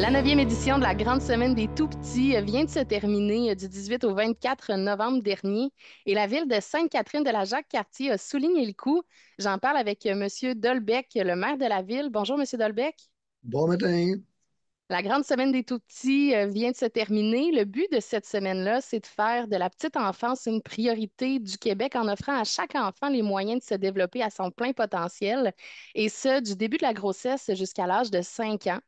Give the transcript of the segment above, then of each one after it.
La 9e édition de la Grande Semaine des Tout-Petits vient de se terminer du 18 au 24 novembre dernier et la ville de Sainte-Catherine de la Jacques-Cartier a souligné le coup. J'en parle avec Monsieur Dolbec, le maire de la ville. Bonjour, Monsieur Dolbec. Bon matin. La Grande Semaine des Tout-Petits vient de se terminer. Le but de cette semaine-là, c'est de faire de la petite enfance une priorité du Québec en offrant à chaque enfant les moyens de se développer à son plein potentiel, et ce, du début de la grossesse jusqu'à l'âge de 5 ans.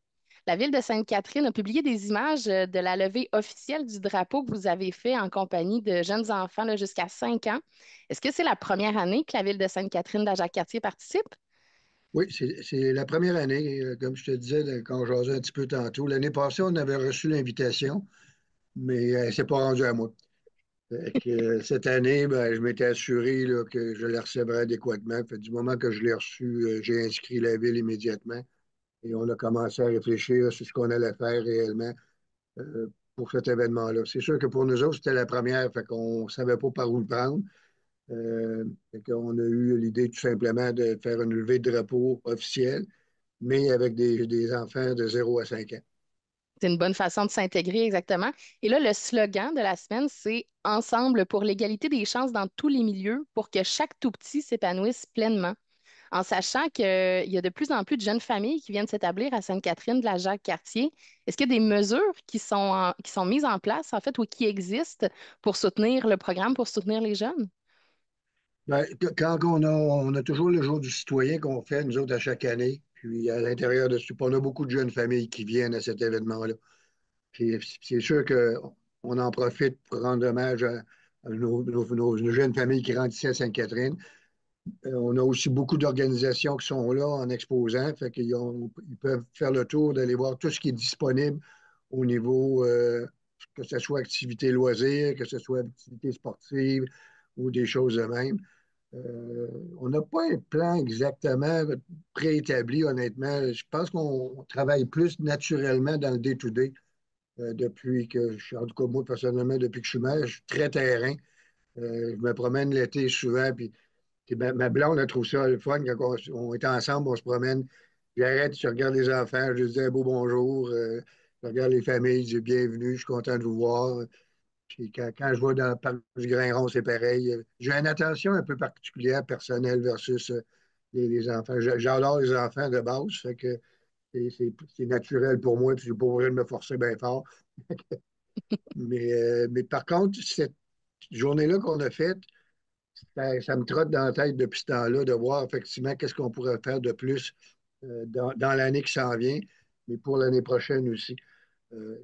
La ville de Sainte-Catherine a publié des images de la levée officielle du drapeau que vous avez fait en compagnie de jeunes enfants là, jusqu'à 5 ans. Est-ce que c'est la première année que la ville de Sainte-Catherine d'Ajacq-Cartier participe? Oui, c'est la première année, comme je te disais quand on jasait un petit peu tantôt. L'année passée, on avait reçu l'invitation, mais elle ne s'est pas rendue à moi. Fait que, cette année, ben, je m'étais assuré là, que je la recevrais adéquatement. Fait, du moment que je l'ai reçue, j'ai inscrit la ville immédiatement et on a commencé à réfléchir sur ce qu'on allait faire réellement pour cet événement-là. C'est sûr que pour nous autres, c'était la première, fait qu'on ne savait pas par où le prendre. Fait qu'on a eu l'idée tout simplement de faire une levée de drapeau officielle, mais avec des enfants de 0 à 5 ans. C'est une bonne façon de s'intégrer, exactement. Et là, le slogan de la semaine, c'est Ensemble pour l'égalité des chances dans tous les milieux pour que chaque tout petit s'épanouisse pleinement. En sachant qu'il y a de plus en plus de jeunes familles qui viennent s'établir à Sainte-Catherine de la Jacques-Cartier, est-ce qu'il y a des mesures qui sont mises en place, en fait, ou qui existent pour soutenir le programme, pour soutenir les jeunes? Ben, quand on a toujours le jour du citoyen qu'on fait, nous autres, à chaque année, puis à l'intérieur de ce, on a beaucoup de jeunes familles qui viennent à cet événement-là. Puis c'est sûr qu'on en profite pour rendre hommage à nos jeunes familles qui rentrent ici à Sainte-Catherine. On a aussi beaucoup d'organisations qui sont là en exposant, fait ils peuvent faire le tour d'aller voir tout ce qui est disponible au niveau, que ce soit activité loisirs, que ce soit activité sportive ou des choses de même. On n'a pas un plan exactement préétabli, honnêtement. Je pense qu'on travaille plus naturellement dans le day-to-day depuis que je suis, en tout cas, moi, personnellement, depuis que je suis maire, je suis très terrain. Je me promène l'été souvent, puis ma blonde, elle trouve ça le fun quand on est ensemble, on se promène. J'arrête, je regarde les enfants, je dis un beau bonjour, je regarde les familles, je dis bienvenue, je suis content de vous voir. Puis quand je vais dans le parc du Grain-Rond, c'est pareil. J'ai une attention un peu particulière, personnelle, versus les enfants. J'adore les enfants de base, fait que c'est naturel pour moi, puis je n'ai pas besoin de me forcer bien fort. Mais par contre, cette journée-là qu'on a faite, ça me trotte dans la tête depuis ce temps-là de voir effectivement qu'est-ce qu'on pourrait faire de plus dans l'année qui s'en vient, mais pour l'année prochaine aussi.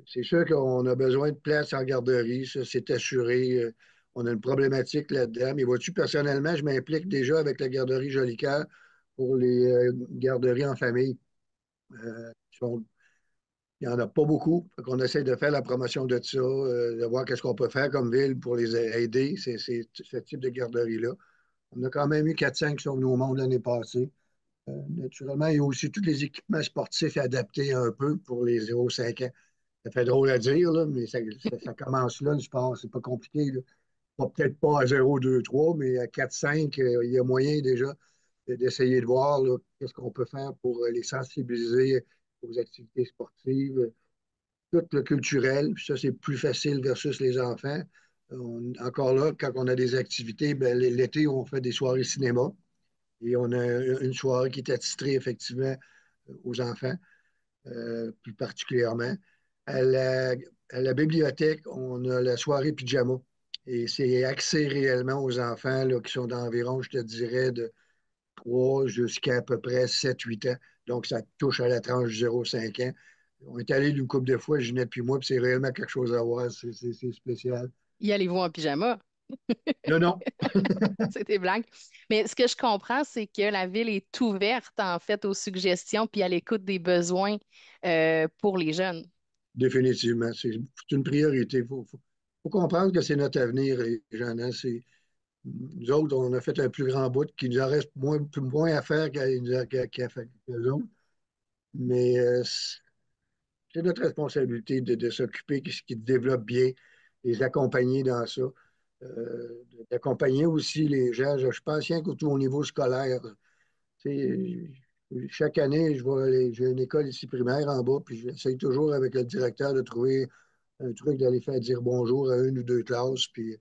C'est sûr qu'on a besoin de place en garderie, ça c'est assuré. On a une problématique là-dedans. Mais vois-tu, personnellement, je m'implique déjà avec la garderie Jolicoeur pour les garderies en famille. Il n'y en a pas beaucoup. On essaie de faire la promotion de ça, de voir qu'est-ce qu'on peut faire comme ville pour les aider, ce type de garderie-là. On a quand même eu 4-5 qui sont venus au monde l'année passée. Naturellement, il y a aussi tous les équipements sportifs adaptés un peu pour les 0-5 ans. Ça fait drôle à dire, là, mais ça commence là, le sport. C'est pas compliqué, là. Peut-être pas à 0, 2, 3, mais à 4-5, il y a moyen déjà d'essayer de voir là, qu'est-ce qu'on peut faire pour les sensibiliser aux activités sportives, tout le culturel. Puis ça, c'est plus facile versus les enfants. Encore là, quand on a des activités, ben, l'été, on fait des soirées cinéma. Et on a une soirée qui est attitrée effectivement aux enfants, plus particulièrement. À la, à la bibliothèque, on a la soirée pyjama. Et c'est axé réellement aux enfants là, qui sont d'environ, je te dirais, de 3 jusqu'à à peu près 7-8 ans. Donc, ça touche à la tranche 0-5 ans. On est allé d'une couple de fois, Ginette puis moi, puis c'est réellement quelque chose à voir. C'est spécial. Y allez-vous en pyjama? Non, non. C'est des blagues. Mais ce que je comprends, c'est que la ville est ouverte, en fait, aux suggestions puis à l'écoute des besoins pour les jeunes. Définitivement. C'est une priorité. Faut comprendre que c'est notre avenir, les gens. Hein. Nous autres, on a fait un plus grand bout qui nous en reste moins à faire qu'à faire qu'eux autres. Mais c'est notre responsabilité de s'occuper de ce qui développe bien, les accompagner dans ça. D'accompagner aussi les gens. Je pense rien qu'au niveau scolaire. Tu sais, Chaque année, j'ai une école ici primaire en bas, puis j'essaye toujours avec le directeur de trouver un truc d'aller faire dire bonjour à une ou deux classes, puis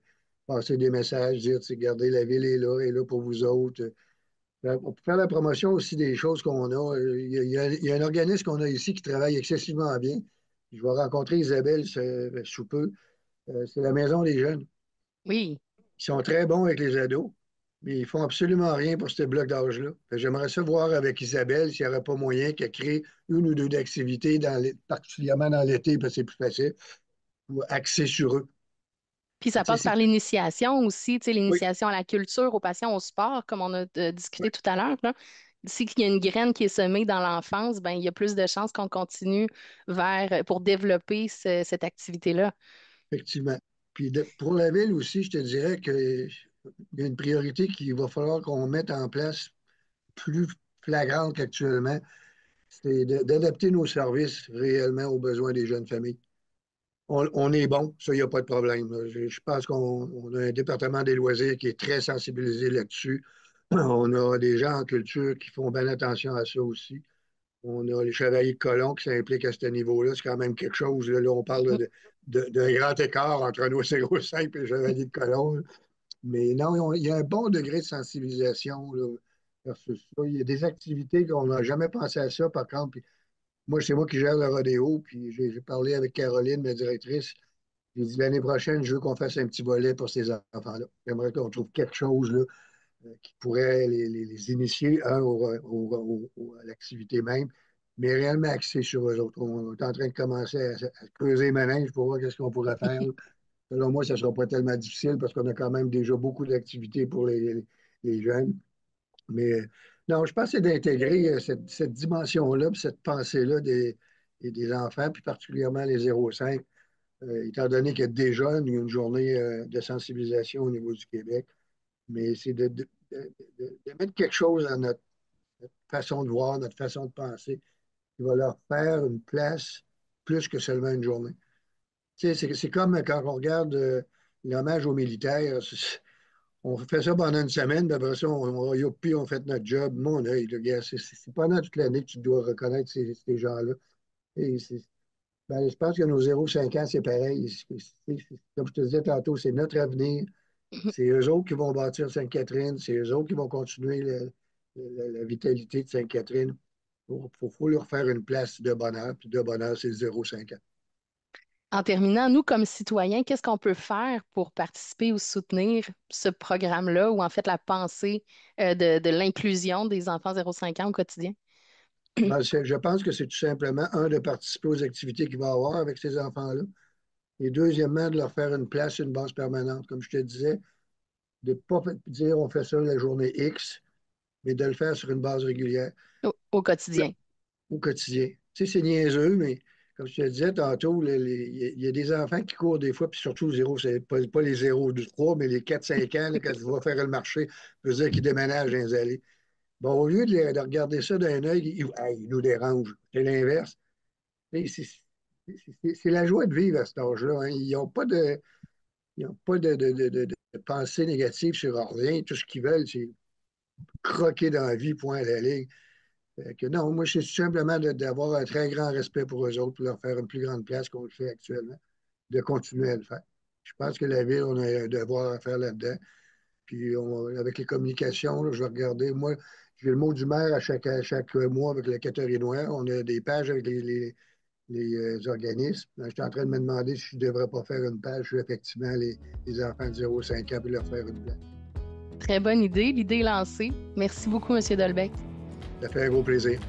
passer des messages, dire, tu sais, regardez, la ville est là pour vous autres. On peut faire la promotion aussi des choses qu'on a. Il y a un organisme qu'on a ici qui travaille excessivement bien. Je vais rencontrer Isabelle sous peu. C'est la Maison des jeunes. Oui. Ils sont très bons avec les ados, mais ils font absolument rien pour ce bloc d'âge-là. J'aimerais ça voir avec Isabelle s'il n'y aurait pas moyen qu'elle crée une ou deux activités, particulièrement dans l'été, parce que c'est plus facile, pour axer sur eux. Puis Tu ça sais, passe par l'initiation aussi, tu sais, oui, l'initiation à la culture, aux passions, au sport, comme on a discuté oui, tout à l'heure, là. Si il y a une graine qui est semée dans l'enfance, ben, il y a plus de chances qu'on continue pour développer cette activité-là. effectivement. Puis pour la ville aussi, je te dirais qu'il y a une priorité qu'il va falloir qu'on mette en place plus flagrante qu'actuellement, c'est d'adapter nos services réellement aux besoins des jeunes familles. On est bon, ça, il n'y a pas de problème. Je pense qu'on a un département des loisirs qui est très sensibilisé là-dessus. On a des gens en culture qui font bien attention à ça aussi. On a les chevaliers de colons qui s'impliquent à ce niveau-là. C'est quand même quelque chose. Là, on parle d'un grand écart entre un OCO5 et les chevaliers de colons. Mais non, il y a un bon degré de sensibilisation là, versus ça. Il y a des activités qu'on n'a jamais pensé à ça, par contre. Puis moi, c'est moi qui gère le rodéo. Puis j'ai parlé avec Caroline, ma directrice. J'ai dit l'année prochaine, je veux qu'on fasse un petit volet pour ces enfants-là. J'aimerais qu'on trouve quelque chose là, qui pourrait les initier à l'activité même, mais réellement axé sur eux autres. On est en train de commencer à creuser ma linge pour voir qu'est-ce qu'on pourrait faire. Selon moi, ça ne sera pas tellement difficile parce qu'on a quand même déjà beaucoup d'activités pour les jeunes. Mais non, je pense que c'est d'intégrer cette dimension-là, puis cette pensée-là des enfants, puis particulièrement les 0,5, étant donné qu'il y a déjà une journée de sensibilisation au niveau du Québec. Mais c'est de mettre quelque chose dans notre façon de voir, notre façon de penser, qui va leur faire une place plus que seulement une journée. Tu sais, c'est comme quand on regarde l'hommage aux militaires. On fait ça pendant une semaine, puis après ça, youpi, on fait notre job. Mon œil, le gars, c'est pendant toute l'année que tu dois reconnaître ces gens-là. Et ben, je pense que nos 0,5 ans, c'est pareil. Comme je te disais tantôt, c'est notre avenir. C'est eux autres qui vont bâtir Sainte-Catherine. C'est eux autres qui vont continuer la vitalité de Sainte-Catherine. Faut leur faire une place de bonheur. Puis de bonheur, c'est 0,5 ans. En terminant, nous, comme citoyens, qu'est-ce qu'on peut faire pour participer ou soutenir ce programme-là ou en fait la pensée de l'inclusion des enfants 0,5 ans au quotidien? Ben, je pense que c'est tout simplement, un, de participer aux activités qu'il va y avoir avec ces enfants-là. Et deuxièmement, de leur faire une place, une base permanente. Comme je te disais, de ne pas dire on fait ça la journée X, mais de le faire sur une base régulière. Au quotidien. Au quotidien. Tu sais, c'est niaiseux, mais comme je te disais tantôt, il y a des enfants qui courent des fois, puis surtout le zéro, c'est pas les 0 du 3, mais les 4-5 ans, là, quand tu vas faire le marché, ça veut dire qu'ils déménagent dans les allées. Bon, au lieu de regarder ça d'un œil, ils nous dérangent. C'est l'inverse. Tu sais, c'est la joie de vivre à cet âge-là. Hein. Ils n'ont pas de pensée négative sur rien. Tout ce qu'ils veulent, c'est croquer dans la vie, point à la ligne. Que non, moi, c'est simplement d'avoir un très grand respect pour eux autres, pour leur faire une plus grande place qu'on le fait actuellement, de continuer à le faire. Je pense que la ville, on a un devoir à faire là-dedans. Puis avec les communications, là, je vais regarder. Moi, j'ai le mot du maire à chaque mois avec le Caterinois. On a des pages avec les organismes. Là, je suis en train de me demander si je ne devrais pas faire une page sur effectivement les enfants de 0 à 5 ans et leur faire une place. Très bonne idée, l'idée est lancée. Merci beaucoup, Monsieur Dolbec. Ça fait un gros plaisir.